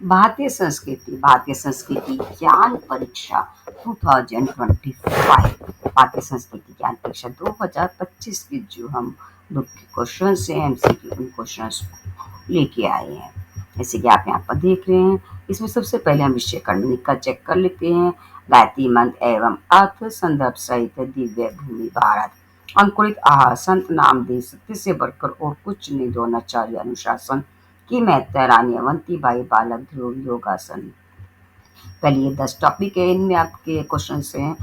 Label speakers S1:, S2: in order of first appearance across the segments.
S1: भारतीय संस्कृति ज्ञान परीक्षा 2025। भारतीय संस्कृति ज्ञान परीक्षा 2025 की जो हम बुक के क्वेश्चन से एमसीक्यू उन क्वेश्चन लेके आए हैं, जैसे कि आप यहाँ पर देख रहे हैं। इसमें सबसे पहले हम विषय करणिक का चेक कर लेते हैं। गायत्री मंत्र एवं अर्थ संदर्भ सहित दिव्य भूमि भारत, अंकुरित आहार, संत नामदेव, सत्य से बढ़कर और कुछ नहीं, द्रोणाचार्य, अनुशासन की महत्ता, रानी अवंतीबाई, बालक ध्रुव, योगासन। पहले ये 10 टॉपिक है, इनमें आपके क्वेश्चन हैं,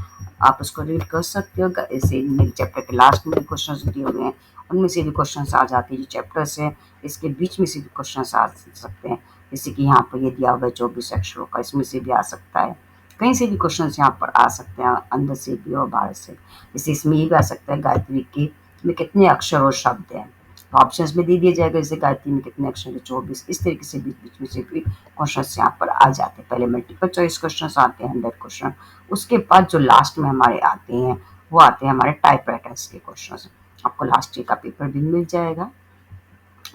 S1: आप उसको रीड कर सकते हो। ऐसे मेरे चैप्टर के लास्ट में क्वेश्चन दिए हुए हैं, उनमें से भी क्वेश्चन आ जाते हैं। जो चैप्टर्स है इसके बीच में से भी क्वेश्चन आ सकते हैं, जैसे कि यहाँ पर ये दिया हुआ है 24 अक्षरों का, इसमें से भी आ सकता है। कहीं से भी क्वेश्चन यहाँ पर आ सकते हैं, अंदर से भी और बाहर से। जैसे इसमें ये भी आ सकता है गायत्री के में कितने अक्षर और शब्द हैं, तो ऑप्शंस में दे दिया जाएगा, जैसे गायत्री में कितने अक्षर है, 24। इस तरीके से बीच बीच में से भी क्वेश्चन यहाँ पर आ जाते हैं। पहले मल्टीपल चॉइस क्वेश्चन आते हैं 100 क्वेश्चन, उसके बाद जो लास्ट में हमारे आते हैं वो आते हैं हमारे टाइपराइटर्स के क्वेश्चन। आपको लास्ट ईयर का पेपर भी मिल जाएगा,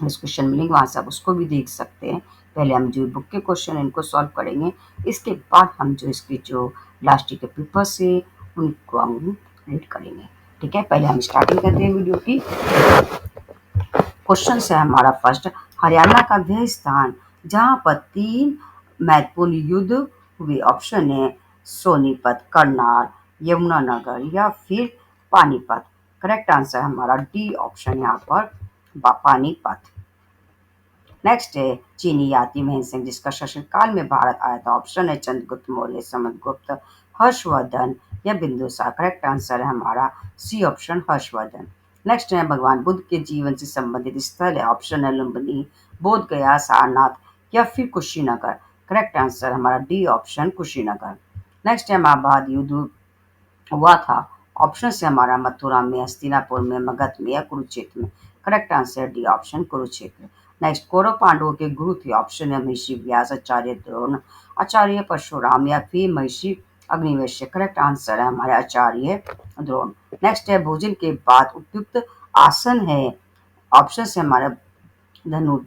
S1: डिस्क्रिप्शन में लिंक, वहाँ से आप उसको भी देख सकते हैं। पहले हम जो बुक के क्वेश्चन इनको सॉल्व करेंगे, इसके बाद हम जो इसके जो लास्ट ईयर के पेपर से उनको हम रीड करेंगे। ठीक है, पहले हम स्टार्टिंग करते हैं वीडियो की। क्वेश्चन है हमारा फर्स्ट, हरियाणा का वह स्थान जहां पर 3 महत्वपूर्ण युद्ध हुए। ऑप्शन है सोनीपत, करनाल, यमुनानगर या फिर पानीपत। करेक्ट आंसर हमारा डी ऑप्शन यहाँ पर पानीपत। नेक्स्ट है चीनी यात्री महेंद्र सिंह जिसका शासनकाल में भारत आया था। ऑप्शन है चंद्रगुप्त मौर्य, समुद्रगुप्त, हर्षवर्धन या बिंदुसार। करेक्ट आंसर है हमारा सी ऑप्शन हर्षवर्धन। नेक्स्ट है भगवान बुद्ध के जीवन से संबंधित स्थल है। ऑप्शन है लुम्बिनी, बोध गया, सारनाथ या फिर कुशीनगर। करेक्ट आंसर हमारा डी ऑप्शन कुशीनगर। नेक्स्ट है महाभारत युद्ध हुआ था। ऑप्शन से हमारा मथुरा में, हस्तिनापुर में, मगध में या कुरुक्षेत्र में। Correct answer D option Kurukshetra. Next, Kaurava पांडवों के गुरु थे। ऑप्शन है महर्षि व्यास, आचार्य द्रोण, आचार्य परशुराम या फिर महर्षि अग्निवेश। करेक्ट आंसर है हमारे आचार्य द्रोण। नेक्स्ट है भोजन के बाद उपयुक्त आसन है। ऑप्शन से हमारा धनु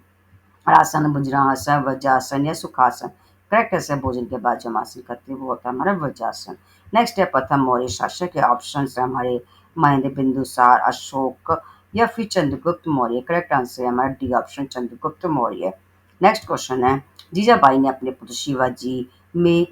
S1: आसन, वज्रासन, वज्रासन या सुखासन। करेक्ट है भोजन के बाद जो हम आसन करते हैं वो होता है हमारा वज्रासन। नेक्स्ट है प्रथम मौर्य शासक के। ऑप्शन है हमारे महेंद्र, बिंदुसार, अशोक या फिर चंद्रगुप्त मौर्य। करेक्ट आंसर है हमारा D option Chandragupta Maurya. Next question है जीजाबाई ने अपने पुत्र शिवाजी में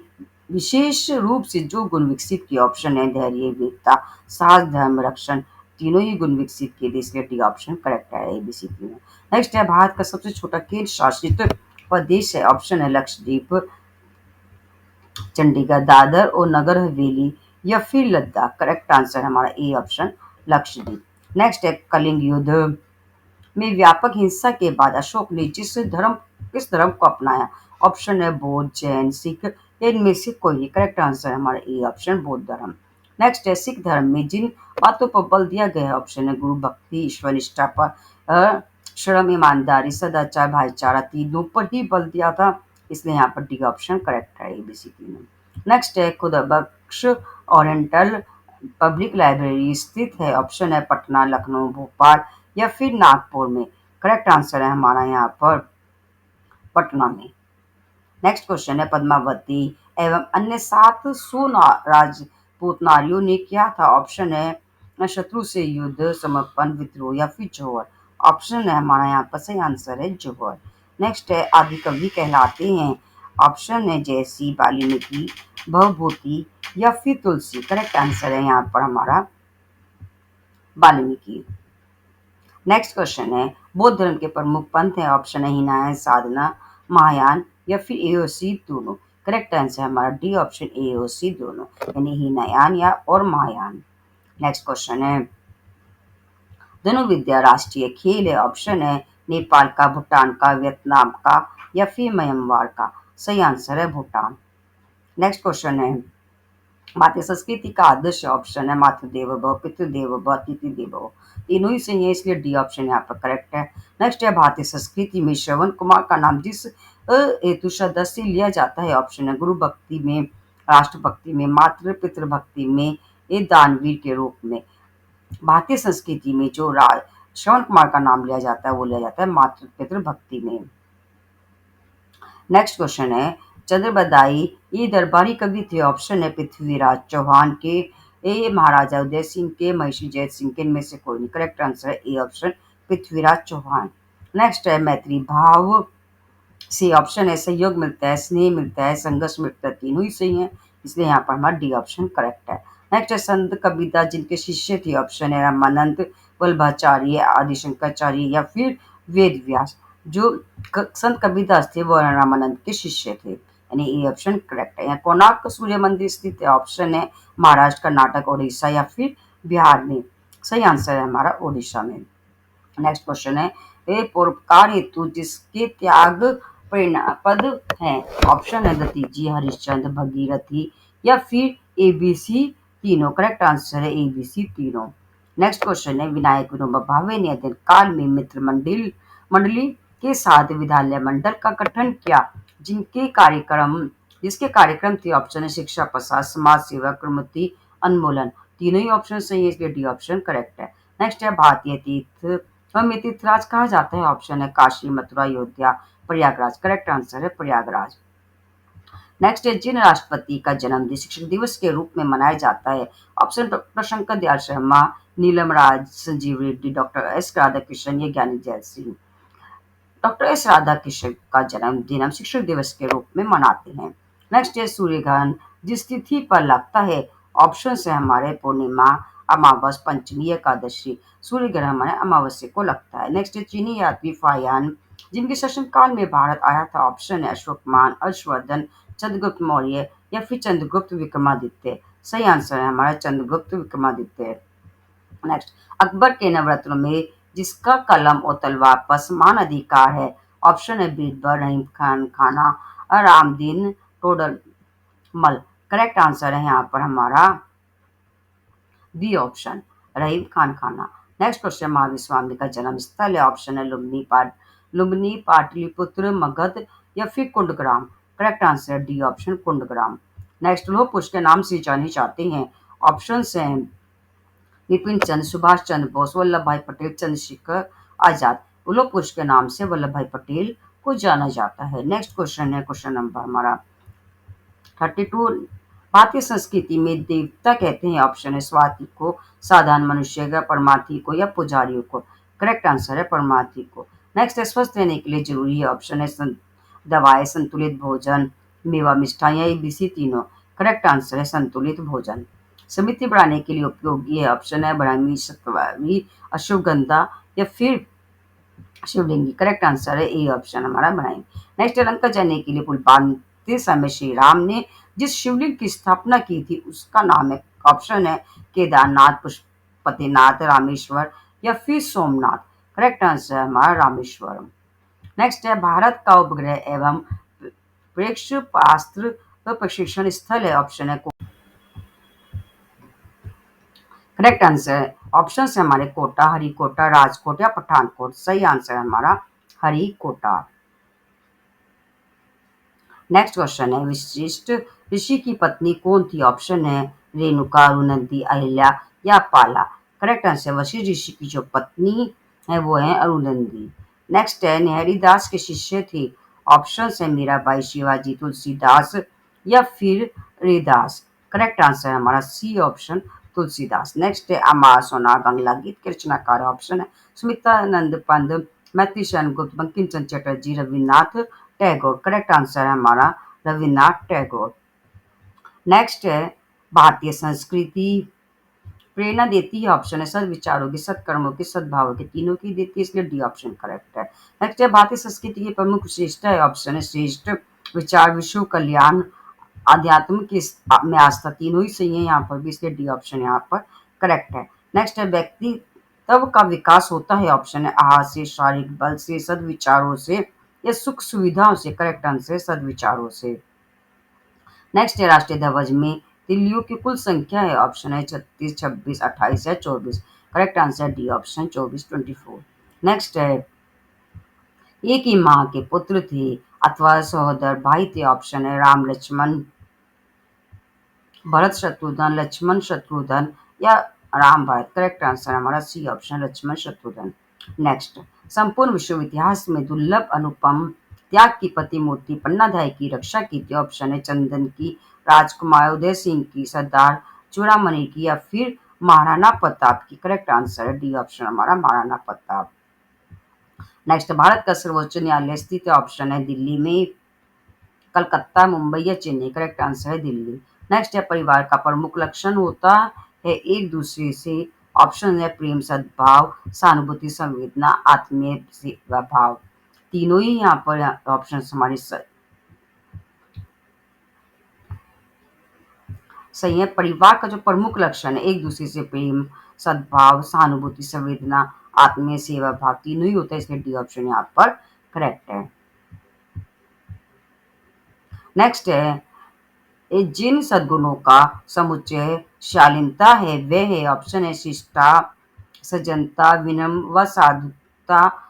S1: विशेष रूप से जो गुण विकसित किए। ऑप्शन है धैर्य, वीरता, साहस, धर्म रक्षण। तीनों ही गुण विकसित किए थे, इसलिए डी ऑप्शन करेक्ट है एबीसी तीनों। नेक्स्ट है भारत का सबसे छोटा केंद्र शासित प्रदेश है। ऑप्शन है लक्षद्वीप, चंडीगढ़, दादर और नगर हवेली या फिर लद्दाख। करेक्ट आंसर हमारा ए ऑप्शन लक्षद्वीप। नेक्स्ट है कलिंग युद्ध में व्यापक हिंसा के बाद अशोक ने किस धर्म को अपनाया। ऑप्शन है बौद्ध, जैन, सिख या इनमें से कोई। करेक्ट आंसर हमारा ए ऑप्शन बौद्ध धर्म। नेक्स्ट है सिख धर्म में जिन बातों पर बल दिया गया है। ऑप्शन है गुरु भक्ति, ईश्वर निष्ठा पर, श्रम, ईमानदारी, सदाचार, भाईचारा, तीनों पर ही बल दिया था, इसलिए यहाँ पर डी ऑप्शन करेक्ट है एबीसी तीनों। नेक्स्ट है खुदा बख्श ओरिएंटल पब्लिक लाइब्रेरी स्थित है। ऑप्शन है पटना, लखनऊ, भोपाल या फिर नागपुर में। करेक्ट आंसर है हमारा यहाँ पर पटना में। नेक्स्ट क्वेश्चन है पद्मावती एवं अन्य 7 राजपूत नारियों ने किया था। ऑप्शन है शत्रु से युद्ध, समर्पण, विद्रोह या फिर जौहर। ऑप्शन है हमारा यहाँ पर सही आंसर है जौहर। नेक्स्ट है आदि कवि कहलाते हैं। ऑप्शन है जयसी, वाल्मीकि, भवभूति या फिर तुलसी। करेक्ट आंसर है यहाँ पर हमारा वाल्मीकि। नेक्स्ट क्वेश्चन है बौद्ध धर्म के प्रमुख पंथ है। ऑप्शन है हिनायन, साधना, महायान या फिर एओसी दोनों। करेक्ट आंसर है हमारा डी ऑप्शन एओसी दोनों, यानी हिनायान या और महायान। नेक्स्ट क्वेश्चन है धनुर्विद्या राष्ट्रीय खेल है। ऑप्शन है नेपाल का, भूटान का, वियतनाम का या फिर म्यांमार का। सही आंसर है भूटान। नेक्स्ट क्वेश्चन है भारतीय संस्कृति का आदर्श। ऑप्शन है मातृदेवो भव, पितृदेवो भव, अतिथि देवो भव। तीनों ही सही है, इसलिए डी ऑप्शन यहाँ पर करेक्ट है। नेक्स्ट है भारतीय संस्कृति में श्रवण कुमार का नाम जिस हेतु श्रद्धा से लिया जाता है। ऑप्शन है गुरु भक्ति में, राष्ट्र भक्ति में, मातृ पितृ भक्ति में, ये दानवीर के रूप में। भारतीय संस्कृति में जो श्रवण कुमार का नाम लिया जाता है वो लिया जाता है मातृ पितृ भक्ति में। नेक्स्ट क्वेश्चन है, चंद्रबदाई ये दरबारी कवि थे। ऑप्शन है पृथ्वीराज चौहान के, ए महाराजा उदय सिंह के, महिषी जय सिंह के, इनमें से कोई नहीं। करेक्ट आंसर है A option Prithviraj Chauhan. Next है मैत्री भाव सी ऑप्शन है सहयोग मिलता है, स्नेह मिलता है, संघर्ष मिलता है, तीनों ही सही है, इसलिए यहाँ पर हमारा डी ऑप्शन करेक्ट है। नेक्स्ट है संत कबीरदास जिनके शिष्य थे। ऑप्शन है रामानंद, वल्लभाचार्य, आदि शंकराचार्य या फिर वेद व्यास। जो संत कबीरदास थे वो रामानंद के शिष्य थे, यानी ए ऑप्शन करेक्ट है। यहाँ कोणार्क सूर्य मंदिर स्थित है। ऑप्शन है महाराष्ट्र, कर्नाटक, उड़ीसा या फिर बिहार में। सही आंसर है हमारा उड़ीसा में। नेक्स्ट क्वेश्चन है, वे परोपकार हेतु जिसके त्याग प्रेरणापद है। ऑप्शन है दतीजी, हरिश्चंद्र, भगीरथी या फिर एबीसी तीनों। करेक्ट आंसर है एबीसी तीनों। नेक्स्ट क्वेश्चन है, विनायक विनोबा भावे ने अध्ययन काल में मित्र मंडली के साथ विद्यालय मंडल का गठन किया, जिसके कार्यक्रम थे। ऑप्शन है शिक्षा प्रसार, समाज सेवा, क्रमति, अन्मोलन। तीनों ही ऑप्शन सही है, इसलिए डी ऑप्शन करेक्ट है। नेक्स्ट है भारतीय तीर्थ हमें तीर्थराज कहा जाता है। ऑप्शन है काशी, मथुरा, अयोध्या, प्रयागराज। करेक्ट आंसर है प्रयागराज। नेक्स्ट है जिन राष्ट्रपति का जन्मदिन शिक्षक दिवस के रूप में मनाया जाता है। ऑप्शन डॉक्टर शंकर दयाल शर्मा, नीलम राज, संजीव रेड्डी, डॉक्टर एस राधाकृष्णन या ज्ञानी gel Singh. Doctor S Radhakrishnan का जन्मदिन हम शिक्षक दिवस के रूप में मनाते हैं। नेक्स्ट है सूर्य ग्रहण जिस तिथि पर लगता है। ऑप्शन है हमारे पूर्णिमा, अमावस, पंचमी, एकादशी। सूर्य ग्रहण हमारे अमावस्या को लगता है। नेक्स्ट है चीनी यात्री फायान जिनके शासन काल में भारत आया था। ऑप्शन है अशोकमान, हर्षवर्धन, चंद्रगुप्त मौर्य या फिर चंद्रगुप्त विक्रमादित्य। सही आंसर है हमारा चंद्रगुप्त विक्रमादित्य। नेक्स्ट, अकबर के नवरत्नों में जिसका कलम और तलवार पर समान अधिकार है। ऑप्शन है बीरबल, रहीम खान खाना, रामदीन टोडरमल। करेक्ट आंसर है यहाँ पर हमारा बी ऑप्शन, रहीम खान खाना। नेक्स्ट क्वेश्चन, महावीर स्वामी का जन्म स्थल है। ऑप्शन है लुम्बिनी, पाटलिपुत्र, मगध या फिर Kundagram. Correct answer D option Kundagram. Next, लोह पुरुष के नाम से जाने जाते हैं। ऑप्शन है विपिन चंद्र, सुभाष चंद्र बोस, वल्लभ भाई पटेल, चंद्रशेखर आजाद। लोह पुरुष के नाम से वल्लभ भाई पटेल को जाना जाता है। नेक्स्ट क्वेश्चन है क्वेश्चन नंबर हमारा 32। भारतीय संस्कृति में देवता कहते हैं। ऑप्शन है स्वाति को, साधारण मनुष्य का, परमार्थी को या पुजारियों को। करेक्ट आंसर है परमार्थी को। नेक्स्ट है स्वस्थ रहने के लिए जरूरी है। ऑप्शन है दवाएं, संतुलित भोजन, मेवा, मिष्ठान या एबीसी तीनों। करेक्ट आंसर है संतुलित भोजन। स्मृति बढ़ाने के लिए उपयोगी है। ऑप्शन है ब्राह्मी, शतवारी, अश्वगंधा या फिर शिवलिंगी। करेक्ट आंसर है ए ऑप्शन हमारा बनाएंगे। नेक्स्ट, लंका जाने के लिए पुल बांधते समय श्री राम ने जिस शिवलिंग की स्थापना की थी उसका नाम है। ऑप्शन है केदारनाथ, पशुपतिनाथ, रामेश्वर या फिर सोमनाथ। करेक्ट आंसर है हमारा रामेश्वरम। नेक्स्ट है भारत का उपग्रह एवं प्रेक्षेपास्त्र प्रशिक्षण स्थल है। ऑप्शन है करेक्ट आंसर है ऑप्शन है हमारे कोटा, हरिकोटा, राजकोट या पठानकोट। सही आंसर है हमारा हरिकोटा। नेक्स्ट क्वेश्चन है विशिष्ट ऋषि की पत्नी कौन थी। ऑप्शन है रेणुका, अरुंधति, अहिल्या या पाला। करेक्ट आंसर वशिष्ठ ऋषि की जो पत्नी है वो है अरुंधति। नेक्स्ट है हरिदास के शिष्य थे। ऑप्शन है मीराबाई, शिवाजी, तुलसीदास या फिर रविदास। करेक्ट आंसर है हमारा सी ऑप्शन तुलसीदास। नेक्स्ट है अमार सोना गंगला गीत के रचनाकार। ऑप्शन है सुमित्रानंद पंत, मैत्री शरण गुप्त, बंकिम चंद्र चटर्जी, रविन्द्रनाथ टैगोर। करेक्ट आंसर है हमारा रविन्द्रनाथ टैगोर। नेक्स्ट है भारतीय संस्कृति प्रेरणा देती है। ऑप्शन है सद्विचारों की, सत्कर्मों की, सद्भावों की। तीनों की देती है, इसलिए डी ऑप्शन करेक्ट है। नेक्स्ट है भारतीय संस्कृति की प्रमुख विशेषता है। ऑप्शन है श्रेष्ठ विचार, विश्व कल्याण, अध्यात्म की में आस्था। तीनों ही सही है यहाँ पर भी, इसलिए डी ऑप्शन यहाँ पर करेक्ट है। नेक्स्ट है व्यक्तित्व का विकास होता है। ऑप्शन है आहार से, शारीरिक बल से, सद्विचारों से या सुख सुविधाओं से। करेक्ट आंसर है सद्विचारों से। नेक्स्ट है राष्ट्रीय ध्वज में तिलियों की कुल संख्या है। ऑप्शन है 36, 26, 28 या 24। Correct answer D option 24, 24। Next है एक ही माँ के पुत्र थे अथवा सहोदर भाई थे। ऑप्शन है राम लक्ष्मण, भरत शत्रुघ्न, लक्ष्मण शत्रुघ्न या राम भरत। करेक्ट आंसर हमारा C option Lakshman Shatrughan. Next, संपूर्ण विश्व इतिहास में दुर्लभ अनुपम त्याग की प्रतिमूर्ति, पन्नाधाय की रक्षा की थी, ऑप्शन है चंदन की, राजकुमार उदय सिंह की, सरदार चूड़ामणि की, या फिर महाराणा प्रताप की। करेक्ट आंसर है डी ऑप्शन हमारा महाराणा प्रताप। नेक्स्ट, भारत का सर्वोच्च न्यायालय स्थित है, ऑप्शन है दिल्ली में, कलकत्ता, मुंबई या चेन्नई। करेक्ट आंसर है दिल्ली। नेक्स्ट है, परिवार का प्रमुख लक्षण होता है एक दूसरे से, ऑप्शन है प्रेम, सद्भाव, सहानुभूति, संवेदना, आत्मीय सेवा भाव। तीनों ही यहाँ पर ऑप्शन हमारे सही है। परिवार का जो प्रमुख लक्षण है एक दूसरे से प्रेम, सद्भाव, सहानुभूति, संवेदना, आत्मीय सेवा भाव, तीनों ही होता है, इसलिए डी ऑप्शन यहाँ पर करेक्ट है। नेक्स्ट है, जिन सद्गुणों का समुच्चय शालीनता है वे है, ऑप्शन है शिष्टा, सज्जनता, विनम्र व साधुता,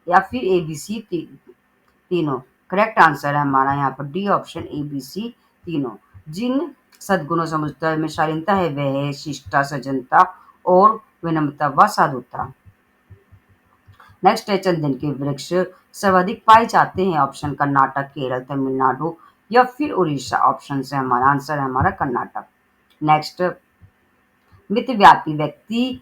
S1: या फिर एबीसी तीनों। करेक्ट आंसर है हमारा यहाँ पर डी ऑप्शन एबीसी तीनों। जिन सद्गुणों समुच्चय में शालीनता है वह है शिष्टा, सज्जनता और विनम्रता व साधुता। नेक्स्ट है, चंदन के वृक्ष सर्वाधिक पाए जाते हैं, ऑप्शन कर्नाटक, केरल, तमिलनाडु या फिर उड़ीसा। ऑप्शन से हमारा आंसर है हमारा कर्नाटक। नेक्स्ट, मितव्यापी व्यक्ति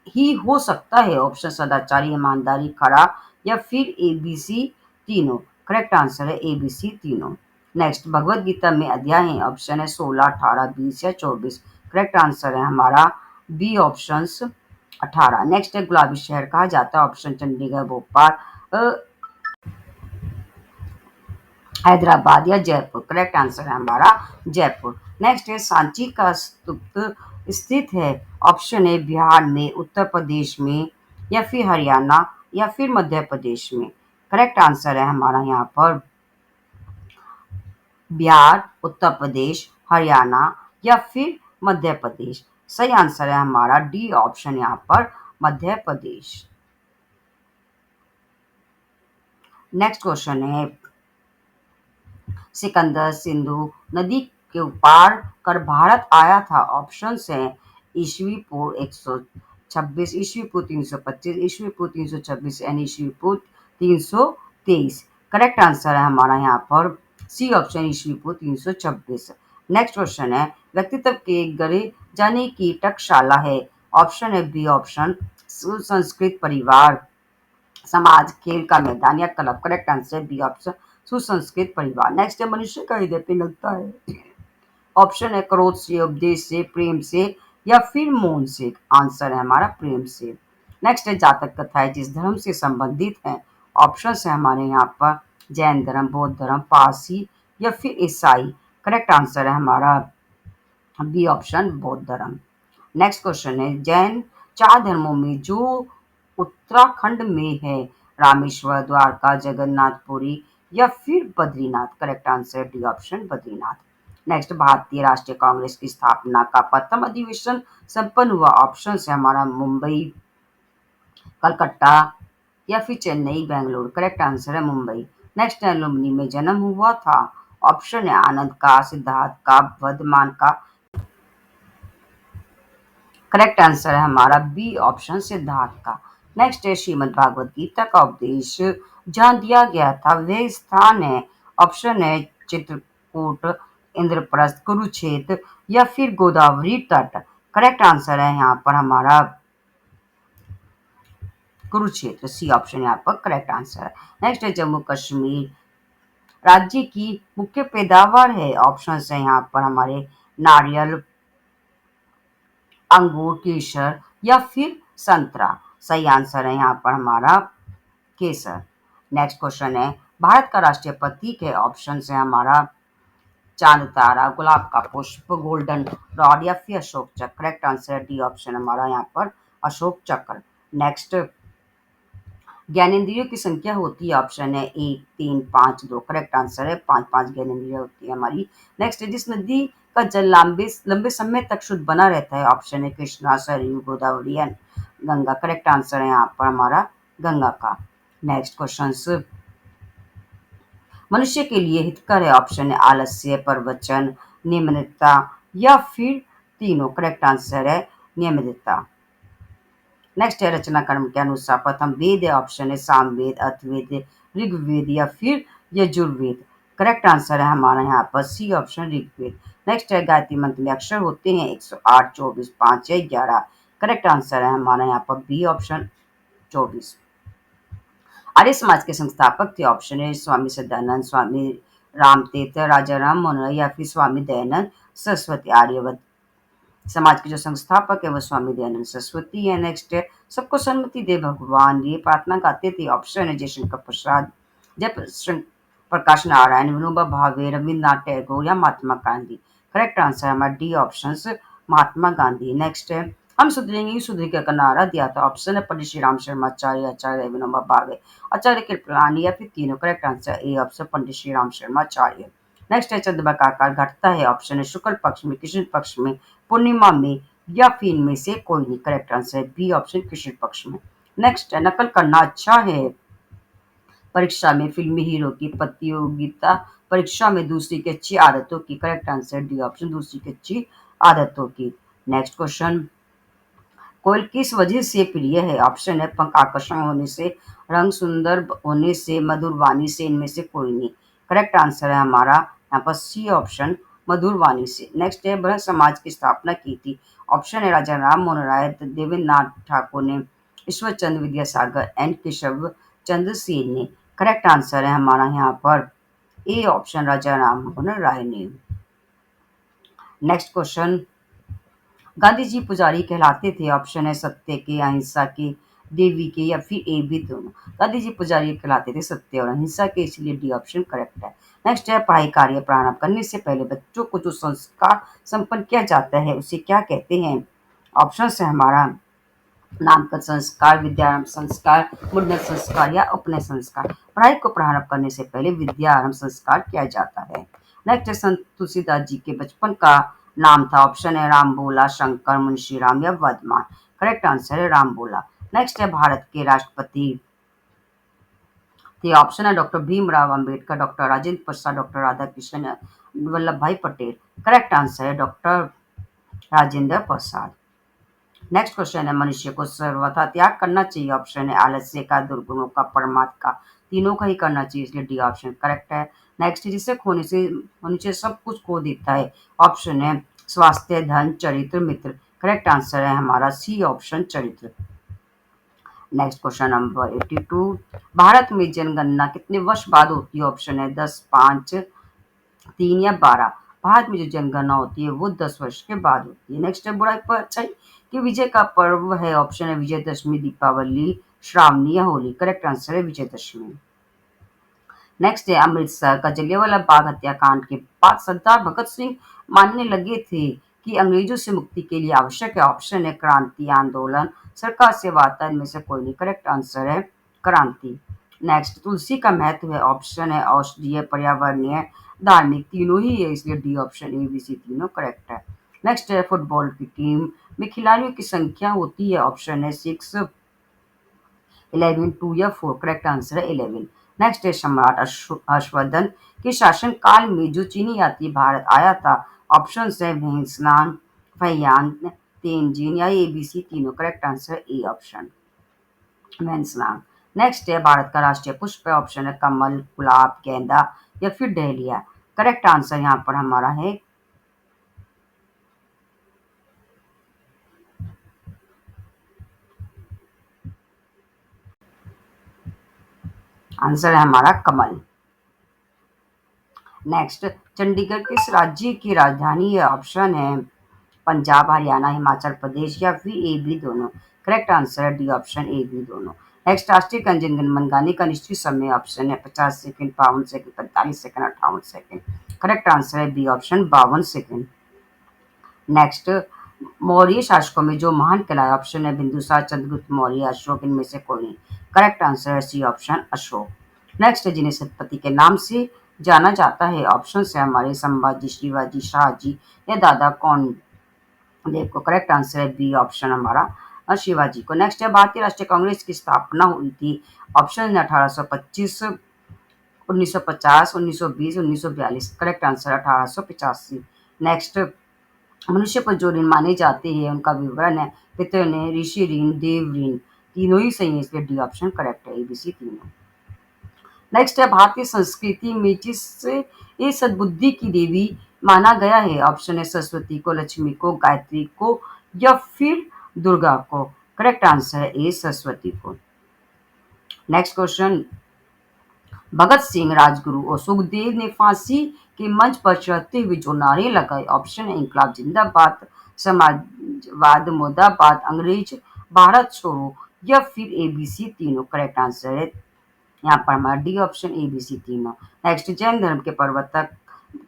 S1: ही हो सकता है, ऑप्शन सदाचारी, ईमानदारी, खरा या फिर एबीसी तीनों। करेक्ट आंसर है एबीसी तीनों। नेक्स्ट, भगवत गीता में अध्याय है, ऑप्शन है 16, 18, 20 या 24। करेक्ट आंसर है हमारा बी ऑप्शन 18। नेक्स्ट है, गुलाबी शहर कहा जाता है, ऑप्शन चंडीगढ़, भोपाल, हैदराबाद या जयपुर। करेक्ट आंसर है हमारा जयपुर। नेक्स्ट है, सांची का स्तूप स्थित है, ऑप्शन है बिहार में, उत्तर प्रदेश में या फिर हरियाणा या फिर मध्य प्रदेश में। करेक्ट आंसर है हमारा यहाँ पर बिहार, उत्तर प्रदेश, हरियाणा या फिर मध्य प्रदेश। सही आंसर है हमारा डी ऑप्शन यहाँ पर मध्य प्रदेश। नेक्स्ट क्वेश्चन है, सिकंदर सिंधु नदी के पार कर भारत आया था, ऑप्शन है ईस्वी पूर्व 126, ईस्वी पूर्व 325, ईस्वी पूर्व 326 एंड ईस्वी पूर्व 323। करेक्ट आंसर है हमारा यहाँ पर सी ऑप्शन ईस्वी पूर्व 326। नेक्स्ट क्वेश्चन है, व्यक्तित्व के गढ़े जाने की टकशाला है, ऑप्शन है बी ऑप्शन सुसंस्कृत परिवार, समाज, खेल का मैदान या club. Correct answer B option सुसंस्कृत परिवार। नेक्स्ट है, मनुष्य का हृदय पिघलता है, ऑप्शन है क्रोध से, उपदेश से, प्रेम से या फिर मौन से। आंसर है हमारा प्रेम से। नेक्स्ट है, जातक कथाएं जिस धर्म से संबंधित है, ऑप्शन है हमारे यहाँ पर जैन धर्म, बौद्ध धर्म, पारसी या फिर ईसाई। करेक्ट आंसर है हमारा बी ऑप्शन बौद्ध धर्म। नेक्स्ट क्वेश्चन है, जैन चार धर्मों में जो उत्तराखंड में है, रामेश्वर, द्वारका, जगन्नाथपुरी या फिर Badrinath. Correct answer D option Badrinath. Next, भारतीय राष्ट्रीय कांग्रेस की स्थापना का प्रथम अधिवेशन संपन्न हुआ, ऑप्शन है हमारा मुंबई, कलकत्ता या फिर चेन्नई, बेंगलुरु। करेक्ट आंसर है मुंबई। नेक्स्ट, एलुमनी में जन्म हुआ था, ऑप्शन है आनंद का, सिद्धार्थ का, वर्धमान का। करेक्ट आंसर है हमारा बी ऑप्शन सिद्धार्थ का। नेक्स्ट है, श्रीमद् भागवत गीता का उपदेश जहाँ दिया गया था वह स्थान है, ऑप्शन है चित्रकूट, इंद्रप्रस्थ, कुरुक्षेत्र या फिर गोदावरी तट। करेक्ट आंसर है यहाँ पर हमारा कुरुक्षेत्र, सी ऑप्शन यहाँ पर करेक्ट आंसर है। नेक्स्ट है, जम्मू कश्मीर राज्य की मुख्य पैदावार है, ऑप्शन है यहाँ पर हमारे नारियल, अंगूर, केसर या फिर संतरा। सही आंसर है यहाँ पर हमारा केसर। नेक्स्ट क्वेश्चन है, भारत का राष्ट्रीय प्रतीक है, ऑप्शन है हमारा चांद तारा, गुलाब का पुष्प, गोल्डन रॉड या फिर अशोक चक्र। करेक्ट आंसर डी ऑप्शन हमारा यहाँ पर अशोक चक्र। नेक्स्ट, ज्ञानेंद्रियों की संख्या होती है, ऑप्शन है 1, 3, 5, 2। करेक्ट आंसर है 5 5 ज्ञानेंद्रियां होती है हमारी। नेक्स्ट है, जिस नदी का जल लंबे लंबे समय तक शुद्ध बना रहता है, ऑप्शन है Krishna, Saryu, Godavari and Ganga. Correct answer है यहाँ पर हमारा गंगा का। नेक्स्ट क्वेश्चन, मनुष्य के लिए हितकर है, ऑप्शन है आलस्य, प्रवचन, नियमितता या फिर तीनों। करेक्ट आंसर है नियमितता। नेक्स्ट है, रचना क्रम के अनुसार प्रथम वेद है, ऑप्शन है सामवेद, अथर्ववेद, ऋग्वेद या फिर यजुर्वेद। करेक्ट आंसर है हमारा यहाँ पर सी ऑप्शन ऋग्वेद। नेक्स्ट है गायत्री मंत्र में अक्षर होते हैं 108, 24, 5 या 11। करेक्ट आंसर है हमारा यहाँ पर बी ऑप्शन 24। आर्य समाज के संस्थापक थे ऑप्शन है स्वामी सदानंद, स्वामी रामतीर्थ, राजा राम मोहन राय या फिर स्वामी दयानंद सरस्वती। आर्यवत समाज के जो संस्थापक है वो स्वामी दयानंद सरस्वती है। नेक्स्ट है सबको सन्मति दे भगवान, ये प्रार्थना गाते थे ऑप्शन है जयशंकर प्रसाद, जय प्रकाश नारायण, विनोबा भावे, रविन्द्रनाथ टैगोर या महात्मा गांधी। करेक्ट आंसर है हमारा D option Mahatma Gandhi. Next है हम सुधरेंगे सुधरेंगे का नारा दिया था ऑप्शन है पंडित श्री राम शर्मा आचार्य, आचार्य विनोबा भावे, आचार्य कृपलानी या फिर तीनों। Correct answer A option Pandit Shri Ram Sharma Acharya. Next है चंद्रमा का आकार घटता है ऑप्शन है शुक्ल पक्ष में, कृष्ण पक्ष में, पूर्णिमा में या फिर इनमें से कोई नहीं। करेक्ट आंसर है बी ऑप्शन कृष्ण पक्ष में। नेक्स्ट है नकल करना अच्छा है परीक्षा में फिल्मी हीरो की प्रतियोगिता परीक्षा में दूसरी की अच्छी आदतों की। करेक्ट आंसर डी ऑप्शन दूसरी की अच्छी आदतों की। नेक्स्ट क्वेश्चन कोयल किस वजह से प्रिय है ऑप्शन है पंख आकर्षण होने से, रंग सुंदर होने से, मधुर वाणी से, इनमें से कोई नहीं। करेक्ट आंसर है हमारा यहाँ पर सी ऑप्शन मधुर वाणी से। नेक्स्ट है ब्रह्म समाज की स्थापना की थी ऑप्शन है राजा राम मोहन राय, देवेंद्र नाथ ठाकुर ने, ईश्वर चंद्र विद्यासागर एंड केशव चंद्र सेन ने। करेक्ट आंसर है हमारा यहाँ पर ए ऑप्शन राजा राम मोहन राय ने। नेक्स्ट क्वेश्चन गांधी जी पुजारी कहलाते थे ऑप्शन है सत्य के, अहिंसा के, देवी के या फिर ए भी दोनों। गांधी जी पुजारी कहलाते थे सत्य और अहिंसा के, इसलिए डी ऑप्शन करेक्ट है। नेक्स्ट है पढ़ाई कार्य प्रारंभ करने से पहले बच्चों को जो संस्कार संपन्न किया जाता है उसे क्या कहते हैं। ऑप्शन है हमारा नामकरण संस्कार, विद्यारंभ संस्कार, मुंडन संस्कार या उपनयन संस्कार। पढ़ाई को प्रारंभ करने से पहले विद्यारंभ संस्कार किया जाता है। नेक्स्ट है संत तुलसीदास जी के बचपन का नाम था ऑप्शन है राम भोला, शंकर, मुंशीराम या वर्धमान। करेक्ट आंसर है राम भोला। नेक्स्ट है भारत के राष्ट्रपति थे ऑप्शन है doctor Bhimrao Ambedkar, doctor Rajendra Prasad, doctor Radhakrishna Vallabh भाई पटेल। करेक्ट आंसर है doctor Rajendra Prasad. Next question है मनुष्य को सर्वथा त्याग करना चाहिए ऑप्शन है आलस्य का, दुर्गुणों का, परमात्मा का, तीनों का ही करना चाहिए, इसलिए डी ऑप्शन करेक्ट है। नेक्स्ट जिसे खोने से मनुष्य सब कुछ खो देता है ऑप्शन है स्वास्थ्य, धन, चरित्र, मित्र। करेक्ट आंसर है हमारा सी ऑप्शन चरित्र। नेक्स्ट क्वेश्चन नंबर 82 भारत में जनगणना कितने वर्ष बाद होती है ऑप्शन है 10, 5, 3 या 12। भारत में जो जनगणना होती है वो 10 वर्ष के बाद होती है। नेक्स्ट है बुराई पर अच्छाई कि विजय का पर्व है ऑप्शन है विजयदशमी, दीपावली, श्रावणी या होली। करेक्ट आंसर है विजयदशमी। नेक्स्ट है अमृतसर का जलियांवाला बाग हत्याकांड के बाद सरदार भगत सिंह मानने लगे थे कि अंग्रेजों से मुक्ति के लिए आवश्यक है ऑप्शन है क्रांति, आंदोलन, सरकार से वार्ता, इनमें से कोई नहीं। करेक्ट आंसर है क्रांति। नेक्स्ट तुलसी का महत्व है ऑप्शन है औषधीय, पर्यावरणीय, धार्मिक, तीनों ही है, इसलिए D option A B C तीनों करेक्ट है। नेक्स्ट है फुटबॉल की टीम में खिलाड़ियों की संख्या होती है ऑप्शन है 6, 11, 2 या 4। करेक्ट आंसर है 11। नेक्स्ट है सम्राट हर्षवर्धन के शासनकाल में जो चीनी यात्री भारत आया था ऑप्शन है भेंसनान, फैयान, तेंजिन या एबीसी तीनों। करेक्ट आंसर ए ऑप्शन भेंसनान। नेक्स्ट है भारत का राष्ट्रीय पुष्प है ऑप्शन है कमल, गुलाब, गेंदा या फिर डहलिया। करेक्ट आंसर यहाँ पर हमारा है आंसर है हमारा कमल। नेक्स्ट चंडीगढ़ किस राज्य की राजधानी है ऑप्शन है पंजाब, हरियाणा, हिमाचल प्रदेश या फिर ए बी दोनों। करेक्ट आंसर है डी ऑप्शन ए बी दोनों। नेक्स्ट राष्ट्रीय जनगण गाने का निश्चित समय ऑप्शन है 50 second, 52 second, 45 second, 58 second. Correct answer है B option 52 second. Next Maurya शासकों में जो महान कहलाए ऑप्शन है बिंदुसार, चंद्रगुप्त मौर्य, अशोक, इनमें से कोई नहीं। करेक्ट आंसर है सी ऑप्शन अशोक। नेक्स्ट जिन्हें सतपति के नाम से जाना जाता है ऑप्शन है हमारे संभाजी, शिवाजी, शाहजी या दादा कौन देव को। करेक्ट आंसर है बी ऑप्शन हमारा शिवाजी को। नेक्स्ट है भारतीय राष्ट्रीय कांग्रेस की स्थापना हुई थी ऑप्शन है 1825, 1950, 1920, 1942। Correct answer 1885। नेक्स्ट मनुष्य पर जो ऋण माने जाते हैं उनका विवरण है पितृ ऋण, ऋषि ऋण, देव ऋण, तीनों ही सही है, इसलिए डी ऑप्शन करेक्ट है एबीसी तीनों। नेक्स्ट है भारतीय संस्कृति में जिससे ये सद्बुद्धि की देवी माना गया है। ऑप्शन है सरस्वती को, लक्ष्मी को, गायत्री को या फिर दुर्गा को। करेक्ट आंसर है ए सरस्वती को। नेक्स्ट क्वेश्चन, भगत सिंह राजगुरु और सुखदेव ने फांसी के मंच पर चढ़ते हुए जो नारे लगाए। ऑप्शन है इंकलाब जिंदाबाद, समाजवाद मुर्दाबाद, अंग्रेज भारत छोड़ो या फिर एबीसी तीनों। करेक्ट आंसर है यहाँ पर हमारा डी ऑप्शन एबीसी तीनों। नेक्स्ट, जैन धर्म के प्रवर्तक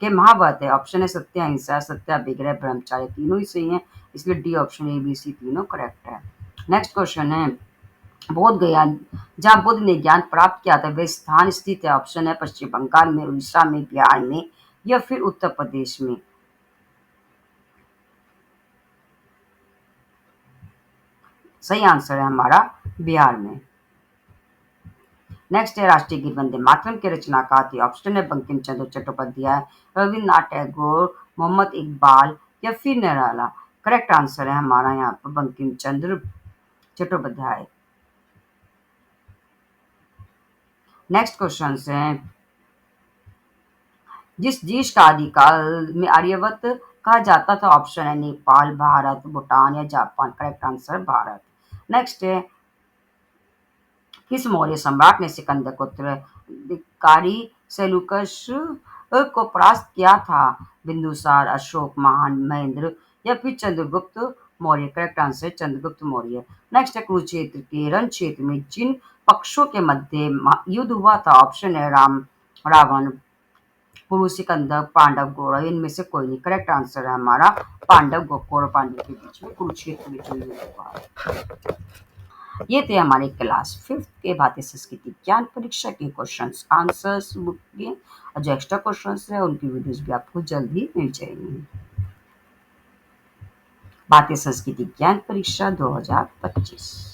S1: के महाव्रत है। ऑप्शन है सत्य अहिंसा, सत्याग्रह, ब्रह्मचार्य तीनों ही सही है, इसलिए डी ऑप्शन एबीसी तीनों करेक्ट है। नेक्स्ट क्वेश्चन है, बोध गया जहाँ बुद्ध ने ज्ञान प्राप्त किया था वह स्थान स्थित है। ऑप्शन है पश्चिम बंगाल में, उड़ीसा में, बिहार में या फिर उत्तर प्रदेश में। सही आंसर है हमारा बिहार में। नेक्स्ट है राष्ट्रीय गीत वंदे मातरम के रचनाकार थे। ऑप्शन है बंकिम चंद्र चट्टोपाध्याय, रविन्द्रनाथ टैगोर, मोहम्मद इकबाल या फिर निराला। करेक्ट आंसर है हमारा यहाँ पर बंकिम चंद्र चट्टोपाध्याय। नेक्स्ट क्वेश्चन है, जिस देश का आदिकाल में आर्यवत कहा जाता था। ऑप्शन है नेपाल, भारत, भूटान या Japan. Correct answer Bharat. Next है, किस मौर्य सम्राट ने सिकंदर को उत्तराधिकारी सेल्यूकस को परास्त किया था। बिंदुसार, अशोक, महान, महेंद्र या फिर Chandragupta Maurya. Correct answer Chandragupta Maurya. Next है, कुरुक्षेत्र के रण क्षेत्र में जिन पक्षों के मध्य युद्ध हुआ था। ऑप्शन है रावण, पुरु, सिकंदर, पांडव, कौरव, इनमें से कोई नहीं। करेक्ट आंसर है हमारा पांडव, कौरव पांडव के बीच में कुरुक्षेत्र में जो युद्ध हुआ। ये थे हमारे क्लास 5th के भारतीय संस्कृति ज्ञान परीक्षा के क्वेश्चंस आंसर्स बुक के, और जो एक्स्ट्रा क्वेश्चंस है उनकी वीडियोस भी आपको जल्द ही मिल जाएंगी। भारतीय संस्कृति ज्ञान परीक्षा 2025।